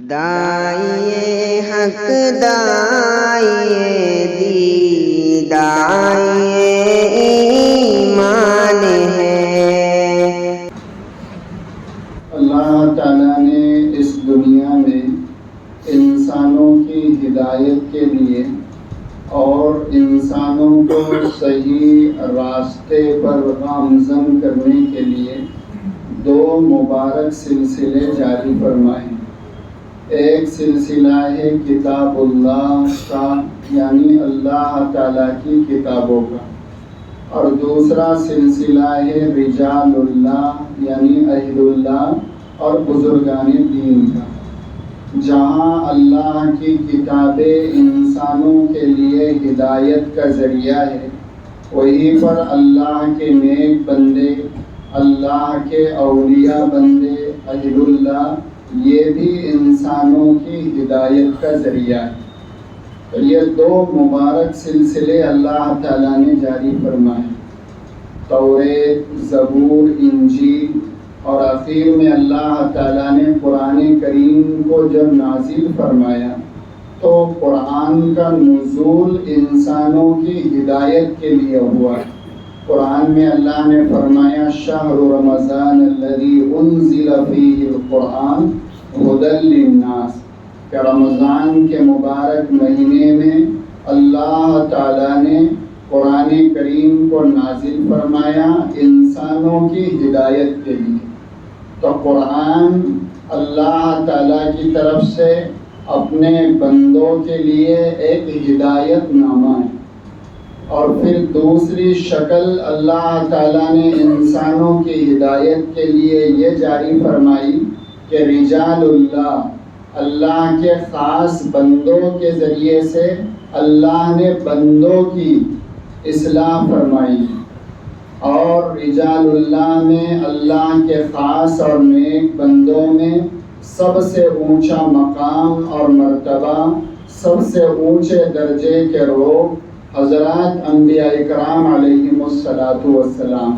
داعیے حق داعیے دی داعیے ایمان ہے۔ اللہ تعالیٰ نے اس دنیا میں انسانوں کی ہدایت کے لیے اور انسانوں کو صحیح راستے پر گامزن کرنے کے لیے دو مبارک سلسلے جاری فرمائے۔ ایک سلسلہ ہے کتاب اللہ کا، یعنی اللہ تعالیٰ کی کتابوں کا، اور دوسرا سلسلہ ہے رجال اللہ، یعنی اہل اللہ اور بزرگان دین کا۔ جہاں اللہ کی کتابیں انسانوں کے لیے ہدایت کا ذریعہ ہے، وہیں پر اللہ کے نیک بندے، اللہ کے اولیاء بندے، اہل اللہ، یہ بھی انسانوں کی ہدایت کا ذریعہ ہے۔ تو یہ دو مبارک سلسلے اللہ تعالیٰ نے جاری فرمائے، توریت، زبور، انجیل، اور آخر میں اللہ تعالیٰ نے قرآن کریم کو جب نازل فرمایا تو قرآن کا نزول انسانوں کی ہدایت کے لیے ہوا ہے۔ قرآن میں اللہ نے فرمایا شہر رمضان الذی انزل فیہ القرآن ھدی للناس، کہ رمضان کے مبارک مہینے میں اللہ تعالیٰ نے قرآن کریم کو نازل فرمایا انسانوں کی ہدایت کے لیے۔ تو قرآن اللہ تعالیٰ کی طرف سے اپنے بندوں کے لیے ایک ہدایت نامہ ہے، اور پھر دوسری شکل اللہ تعالیٰ نے انسانوں کی ہدایت کے لیے یہ جاری فرمائی کہ رجال اللہ، اللہ کے خاص بندوں کے ذریعے سے اللہ نے بندوں کی اصلاح فرمائی، اور رجال اللہ میں اللہ کے خاص اور نیک بندوں میں سب سے اونچا مقام اور مرتبہ، سب سے اونچے درجے کے لوگ حضرات انبیاء اکرام علیہم الصلاۃ والسلام۔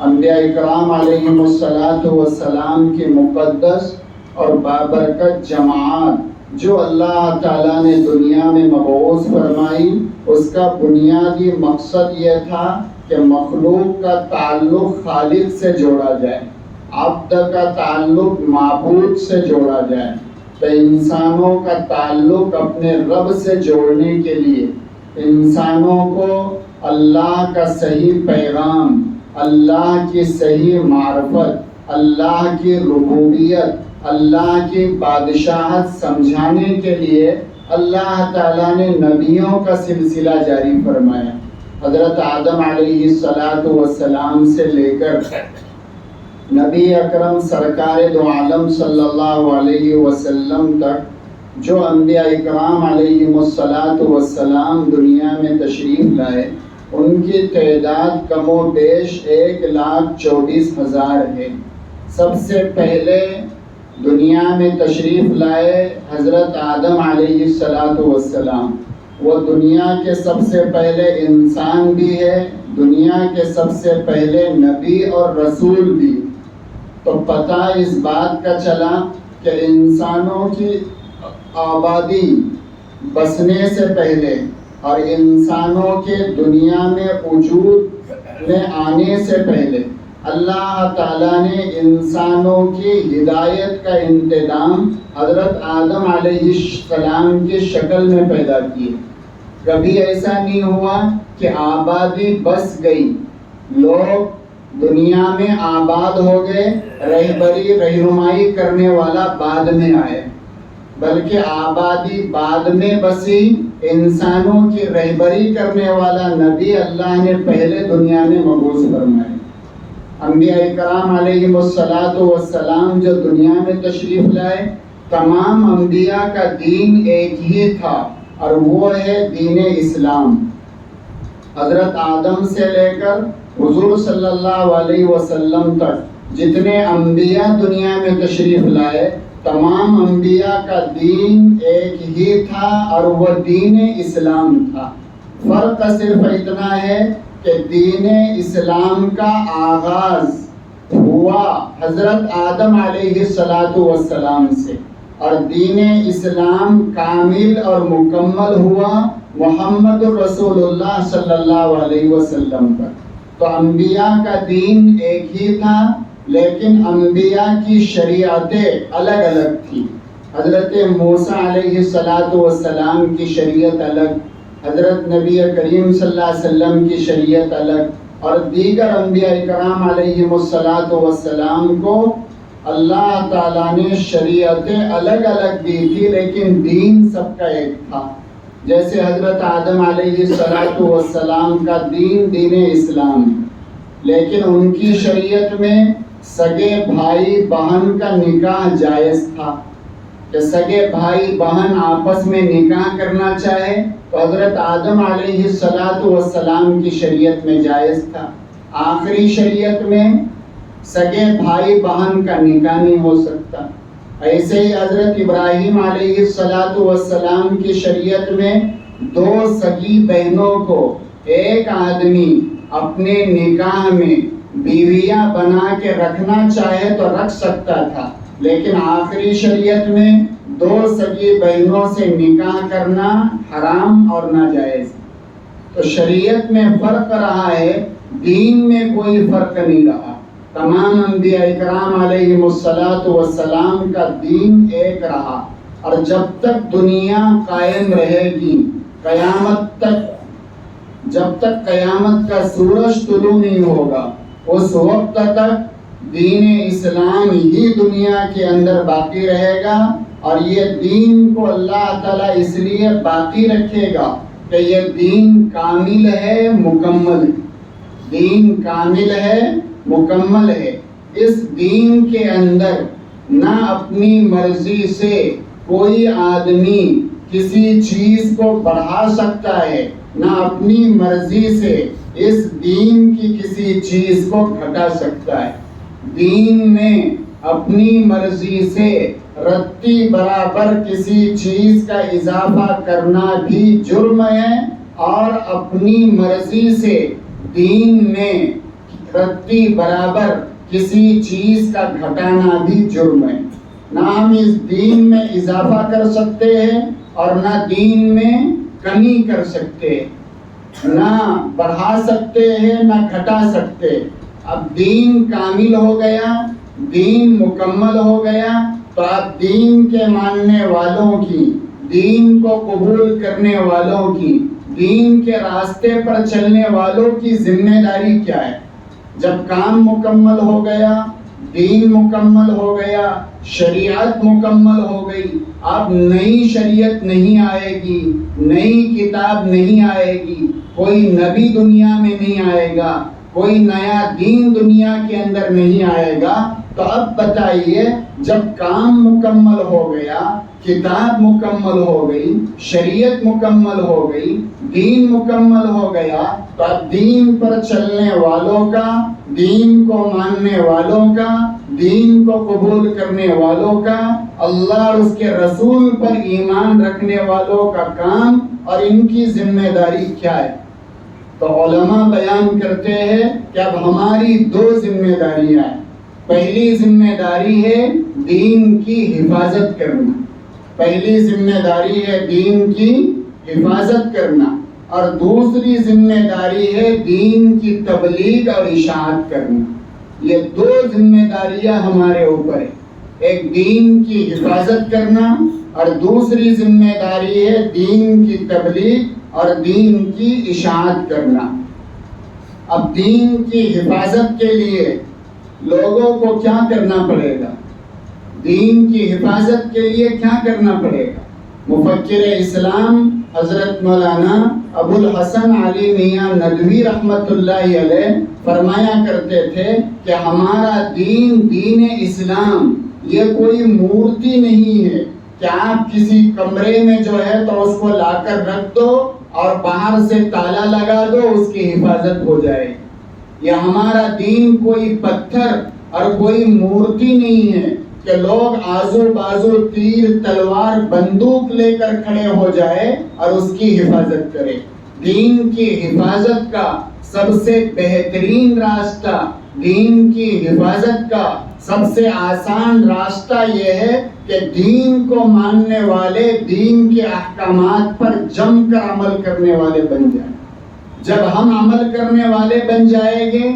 انبیاء اکرام علیہم الصلاۃ والسلام کی مقدس اور بابرکت جماعت جو اللہ تعالیٰ نے دنیا میں مبعوث فرمائی، اس کا بنیادی مقصد یہ تھا کہ مخلوق کا تعلق خالق سے جوڑا جائے، عبد کا تعلق معبود سے جوڑا جائے۔ تو انسانوں کا تعلق اپنے رب سے جوڑنے کے لیے انسانوں کو اللہ کا صحیح پیغام، اللہ کی صحیح معرفت، اللہ کی ربوبیت، اللہ کی بادشاہت سمجھانے کے لیے اللہ تعالیٰ نے نبیوں کا سلسلہ جاری فرمایا۔ حضرت آدم علیہ السلام سے لے کر نبی اکرم سرکار دو عالم صلی اللہ علیہ وسلم تک جو انبیاء اکرام علیہم السلام دنیا میں تشریف لائے، ان کی تعداد کم و بیش 1,24,000 ہے۔ سب سے پہلے دنیا میں تشریف لائے حضرت آدم علیہ السلام، وہ دنیا کے سب سے پہلے انسان بھی ہے، دنیا کے سب سے پہلے نبی اور رسول بھی۔ تو پتہ اس بات کا چلا کہ انسانوں کی آبادی بسنے سے پہلے اور انسانوں کے دنیا میں وجود میں آنے سے پہلے اللہ تعالیٰ نے انسانوں کی ہدایت کا انتظام حضرت آدم علیہ السلام کی شکل میں پیدا کی۔ کبھی ایسا نہیں ہوا کہ آبادی بس گئی، لوگ دنیا میں آباد ہو گئے، رہبری رہنمائی کرنے والا بعد میں آئے، بلکہ آبادی بعد میں بسی، انسانوں کی رہبری کرنے والا نبی اللہ نے پہلے دنیا میں مبعوث فرمائے۔ انبیاء اکرام علیہم السلام جو دنیا میں تشریف لائے، تمام انبیاء کا دین ایک ہی تھا، اور وہ ہے دین اسلام۔ حضرت آدم سے لے کر حضور صلی اللہ علیہ وسلم تک جتنے انبیاء دنیا میں تشریف لائے، تمام انبیاء کا دین ایک ہی تھا، اور وہ دین اسلام تھا۔ فرق صرف اتنا ہے کہ دین اسلام کا آغاز ہوا حضرت آدم علیہ السلام سے، اور دین اسلام کامل اور مکمل ہوا محمد رسول اللہ صلی اللہ علیہ وسلم پر۔ تو انبیاء کا دین ایک ہی تھا، لیکن انبیاء کی شریعتیں الگ الگ تھیں۔ حضرت موسیٰ علیہ السلام کی شریعت الگ، حضرت نبی کریم صلی اللہ علیہ وسلم کی شریعت الگ، اور دیگر انبیاء کرام علیہ السلام کو اللہ تعالیٰ نے شریعتیں الگ الگ دی تھی، لیکن دین سب کا ایک تھا۔ جیسے حضرت آدم علیہ السلام کا دین دین اسلام ہے، لیکن ان کی شریعت میں سگے بھائی بہن کا نکاح جائز تھا، کہ سگے بھائی بہن آپس میں نکاح کرنا چاہے تو حضرت آدم علیہ السلام کی شریعت میں جائز تھا۔ آخری شریعت میں سگے بھائی بہن کا نکاح نہیں ہو سکتا۔ ایسے ہی حضرت ابراہیم علیہ السلام کی شریعت میں دو سگی بہنوں کو ایک آدمی اپنے نکاح میں بیویاں بنا کے رکھنا چاہے تو رکھ سکتا تھا، لیکن آخری شریعت میں دو سگی بہنوں سے نکاح کرنا حرام اور ناجائز۔ تو شریعت میں فرق رہا ہے، دین میں کوئی فرق نہیں رہا۔ تمام انبیاء کرام علیہ السلام کا دین ایک رہا، اور جب تک دنیا قائم رہے گی، قیامت تک، جب تک قیامت کا سورج طلوع نہیں ہوگا، اس وقت تک دین اسلام ہی دنیا کے اندر باقی رہے گا۔ اور یہ دین کو اللہ تعالیٰ اس لیے باقی رکھے گا کہ یہ دین کامل ہے، مکمل ہے۔ دین کامل ہے، مکمل ہے۔ اس دین کے اندر نہ اپنی مرضی سے کوئی آدمی کسی چیز کو بڑھا سکتا ہے، نہ اپنی مرضی سے اس دین کی کسی چیز کو گھٹا سکتا ہے۔ دین میں اپنی مرضی سے رتی برابر کسی چیز کا اضافہ کرنا بھی جرم ہے، اور اپنی مرضی سے دین میں رتی برابر کسی چیز کا گھٹانا بھی جرم ہے۔ نہ ہم اس دین میں اضافہ کر سکتے ہیں اور نہ دین میں کمی کر سکتے ہیں، نہ بڑھا سکتے ہیں نہ گھٹا سکتے۔ اب دین کامل ہو گیا، دین مکمل ہو گیا، تو اب دین کے ماننے والوں کی، دین کو قبول کرنے والوں کی، دین کے راستے پر چلنے والوں کی ذمہ داری کیا ہے؟ جب کام مکمل ہو گیا، دین مکمل ہو گیا، شریعت مکمل ہو گئی، اب نئی شریعت نہیں آئے گی، نئی کتاب نہیں آئے گی، کوئی نبی دنیا میں نہیں آئے گا، کوئی نیا دین دنیا کے اندر نہیں آئے گا۔ تو اب بتائیے، جب کام مکمل ہو گیا، کتاب مکمل ہو گئی، شریعت مکمل ہو گئی، دین مکمل ہو گیا، تو اب دین پر چلنے والوں کا، دین کو ماننے والوں کا، دین کو قبول کرنے والوں کا، اللہ اور اس کے رسول پر ایمان رکھنے والوں کا کام اور ان کی ذمہ داری کیا ہے؟ تو علماء بیان کرتے ہیں کہ اب ہماری دو ذمہ داریاں ہیں۔ پہلی ذمہ داری ہے دین کی حفاظت کرنا، پہلی ذمہ داری ہے دین کی حفاظت کرنا، اور دوسری ذمہ داری ہے دین کی تبلیغ اور اشاعت کرنا۔ یہ دو ذمہ داریاں ہمارے اوپر ہیں، ایک دین کی حفاظت کرنا اور دوسری ذمہ داری ہے دین کی تبلیغ اور دین کی اشاعت کرنا۔ اب دین کی حفاظت کے لیے لوگوں کو کیا کرنا پڑے گا؟ دین کی حفاظت کے لیے کیا کرنا پڑے گا؟ مفکر اسلام حضرت مولانا ابو الحسن علی میاں ندوی رحمۃ اللہ علیہ فرمایا کرتے تھے کہ ہمارا دین، دین اسلام، یہ کوئی مورتی نہیں ہے کہ آپ کسی کمرے میں جو ہے تو اس کو لا کر رکھ دو اور باہر سے تالا لگا دو، اس کی حفاظت ہو جائے۔ یہ ہمارا دین کوئی پتھر اور کوئی مورتی نہیں ہے کہ لوگ آزو بازو تیر تلوار بندوق لے کر کھڑے ہو جائے اور اس کی حفاظت کرے۔ دین کی حفاظت کا سب سے بہترین راستہ، دین کی حفاظت کا سب سے آسان راستہ یہ ہے کہ دین کو ماننے والے دین کے احکامات پر جم کر عمل کرنے والے بن جائیں۔ جب ہم عمل کرنے والے بن جائیں گے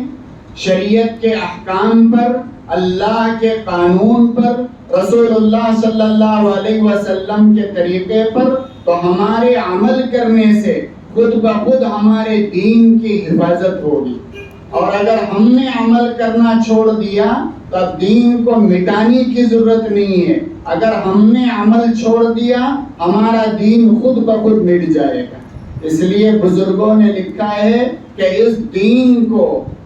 شریعت کے احکام پر، اللہ کے قانون پر، رسول اللہ صلی اللہ علیہ وسلم کے طریقے پر، تو ہمارے عمل کرنے سے خود بخود ہمارے دین کی حفاظت ہوگی۔ اور اگر ہم نے عمل کرنا چھوڑ دیا تو اب دین کو مٹانے کی ضرورت نہیں ہے۔ اگر ہم نے عمل چھوڑ دیا ہمارا دین خود بخود مٹ جائے گا۔ اس لیے بزرگوں نے لکھا ہے کہ اس دین کو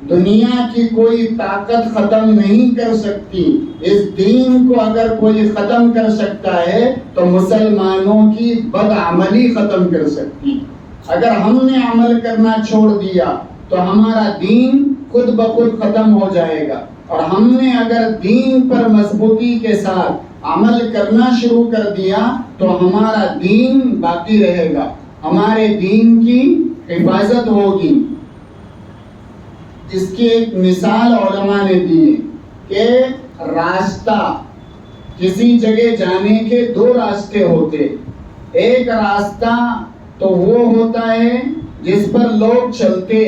دنیا کی کوئی طاقت ختم نہیں کر سکتی۔ اس دین کو اگر کوئی ختم کر سکتا ہے تو مسلمانوں کی بدعملی ختم کر سکتی۔ اگر ہم نے عمل کرنا چھوڑ دیا تو ہمارا دین خود بخود ختم ہو جائے گا، اور ہم نے اگر دین پر مضبوطی کے ساتھ عمل کرنا شروع کر دیا تو ہمارا دین باقی رہے گا، ہمارے دین کی حفاظت ہوگی۔ اس کی ایک مثال علماء نے دی ہے کہ راستہ، کسی جگہ جانے کے دو راستے ہوتے، ایک راستہ تو وہ ہوتا ہے جس پر لوگ چلتے،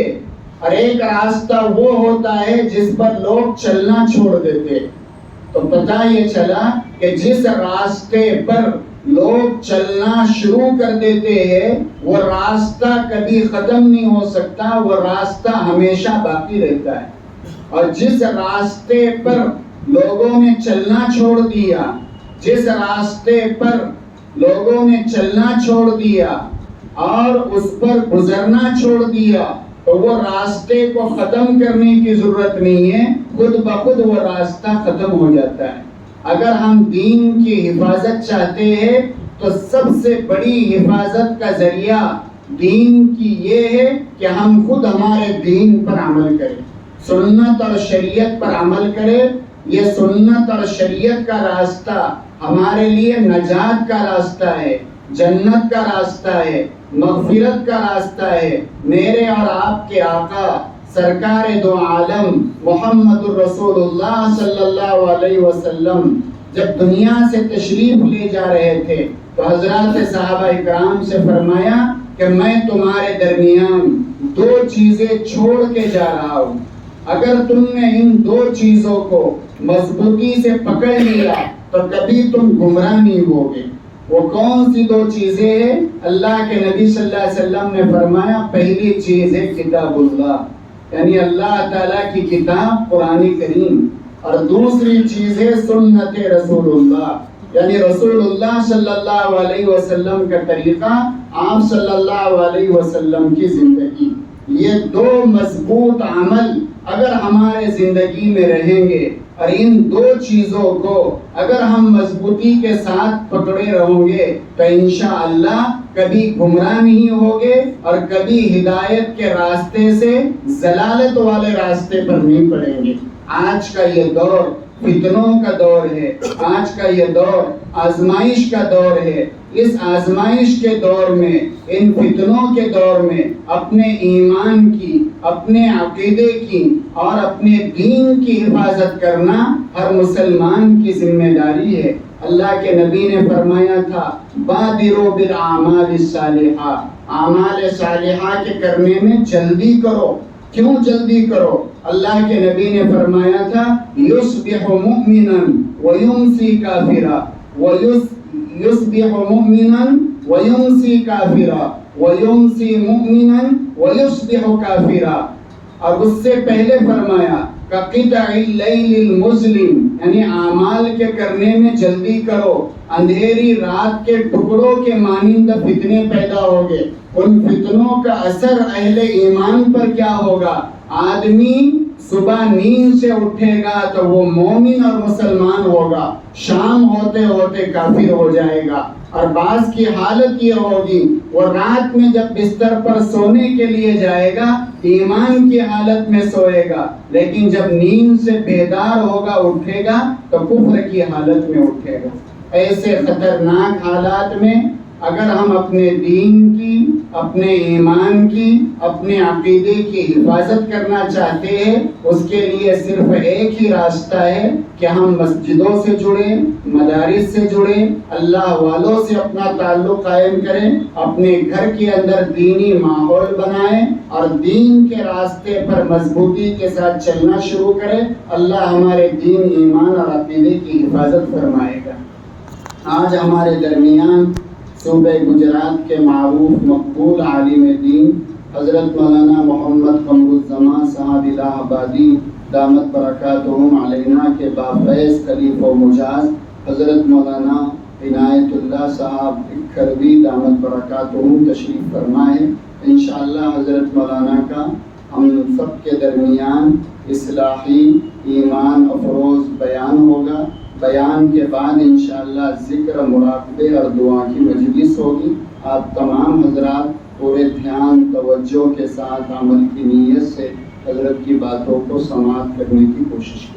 اور ایک راستہ وہ ہوتا ہے جس پر لوگ چلنا چھوڑ دیتے۔ تو پتہ یہ چلا کہ جس راستے پر لوگ چلنا شروع کر دیتے ہیں وہ راستہ کبھی ختم نہیں ہو سکتا، وہ راستہ ہمیشہ باقی رہتا ہے۔ اور جس راستے پر لوگوں نے چلنا چھوڑ دیا، جس راستے پر لوگوں نے چلنا چھوڑ دیا اور اس پر گزرنا چھوڑ دیا تو وہ راستے کو ختم کرنے کی ضرورت نہیں ہے، خود بخود وہ راستہ ختم ہو جاتا ہے۔ اگر ہم دین کی حفاظت چاہتے ہیں تو سب سے بڑی حفاظت کا ذریعہ دین کی یہ ہے کہ ہم خود ہمارے دین پر عمل کریں، سنت اور شریعت پر عمل کریں۔ یہ سنت اور شریعت کا راستہ ہمارے لیے نجات کا راستہ ہے، جنت کا راستہ ہے، مغفرت کا راستہ ہے۔ میرے اور آپ کے آقا سرکار دو عالم محمد الرسول اللہ صلی اللہ علیہ وسلم جب دنیا سے تشریف لے جا رہے تھے تو حضرات صحابہ اکرام سے فرمایا کہ میں تمہارے درمیان دو چیزیں چھوڑ کے جا رہا ہوں، اگر تم نے ان دو چیزوں کو مضبوطی سے پکڑ لیا تو کبھی تم گمراہ نہیں ہوگے۔ وہ کون سی دو چیزیں ہیں؟ اللہ کے نبی صلی اللہ علیہ وسلم نے فرمایا پہلی چیز ہے کتاب اللہ، یعنی اللہ تعالیٰ کی کتاب قرآن کریم، اور دوسری چیز ہے سنت رسول اللہ، یعنی رسول اللہ صلی اللہ علیہ وسلم کا طریقہ، آپ صلی اللہ علیہ وسلم کی زندگی۔ یہ دو مضبوط عمل اگر ہمارے زندگی میں رہیں گے اور ان دو چیزوں کو اگر ہم مضبوطی کے ساتھ پکڑے رہوں گے تو انشاءاللہ کبھی گمراہ نہیں ہوگے اور کبھی ہدایت کے راستے سے ضلالت والے راستے پر نہیں پڑیں گے۔ آج کا یہ دور فتنوں کا دور ہے، آج کا یہ دور آزمائش کا دور ہے۔ اس آزمائش کے دور میں، ان فتنوں کے دور میں اپنے ایمان کی، اپنے عقیدے کی اور اپنے دین کی حفاظت کرنا ہر مسلمان کی ذمہ داری ہے۔ اللہ کے نبی نے فرمایا تھا بادروا بالاعمال الصالحہ، اعمال صالحہ کے کرنے میں جلدی کرو۔ کیوں جلدی کرو؟ اللہ کے نبی نے فرمایا تھا یصبح مؤمنا ویمسی کافرا، یصبح مؤمنا ویمسی کافرا، ویمسی مؤمنا ویصبح کافرا۔ اور اس سے پہلے فرمایا کقطع اللیل المظلم، یعنی اعمال کے کرنے میں جلدی کرو، اندھیری رات کے ٹکڑوں کے مانند فتنے پیدا ہوگے۔ ان فتنوں کا اثر اہل ایمان پر کیا ہوگا؟ آدمی صبح نیند سے اٹھے گا تو وہ مومن اور مسلمان ہوگا، شام ہوتے ہوتے کافر ہو جائے گا، اور بعض کی حالت یہ ہوگی وہ رات میں جب بستر پر سونے کے لیے جائے گا ایمان کی حالت میں سوئے گا، لیکن جب نیند سے بیدار ہوگا اٹھے گا تو کفر کی حالت میں اٹھے گا۔ ایسے خطرناک حالات میں اگر ہم اپنے دین کی، اپنے ایمان کی، اپنے عقیدے کی حفاظت کرنا چاہتے ہیں، اس کے لیے صرف ایک ہی راستہ ہے کہ ہم مسجدوں سے جڑیں، مدارس سے جڑیں، اللہ والوں سے اپنا تعلق قائم کریں، اپنے گھر کے اندر دینی ماحول بنائیں اور دین کے راستے پر مضبوطی کے ساتھ چلنا شروع کریں۔ اللہ ہمارے دین، ایمان اور عقیدے کی حفاظت فرمائے گا۔ آج ہمارے درمیان صوبہ گجرات کے معروف مقبول عالم دین حضرت مولانا محمد قمرالزمان صاحب الہ آبادی دامت برکاتہم علینا کے بافیض خلیفہ و مجاز حضرت مولانا عنایت اللہ صاحب کروی دامت برکاتہم تشریف فرمائے۔ انشاءاللہ حضرت مولانا کا ہم سب کے درمیان اصلاحی ایمان افروز بیان ہوگا۔ بیان کے بعد انشاءاللہ ذکر، مراقبے اور دعا کی مجلس ہوگی۔ آپ تمام حضرات پورے دھیان، توجہ کے ساتھ، عمل کی نیت سے حضرت کی باتوں کو سماعت کرنے کی کوشش کریں۔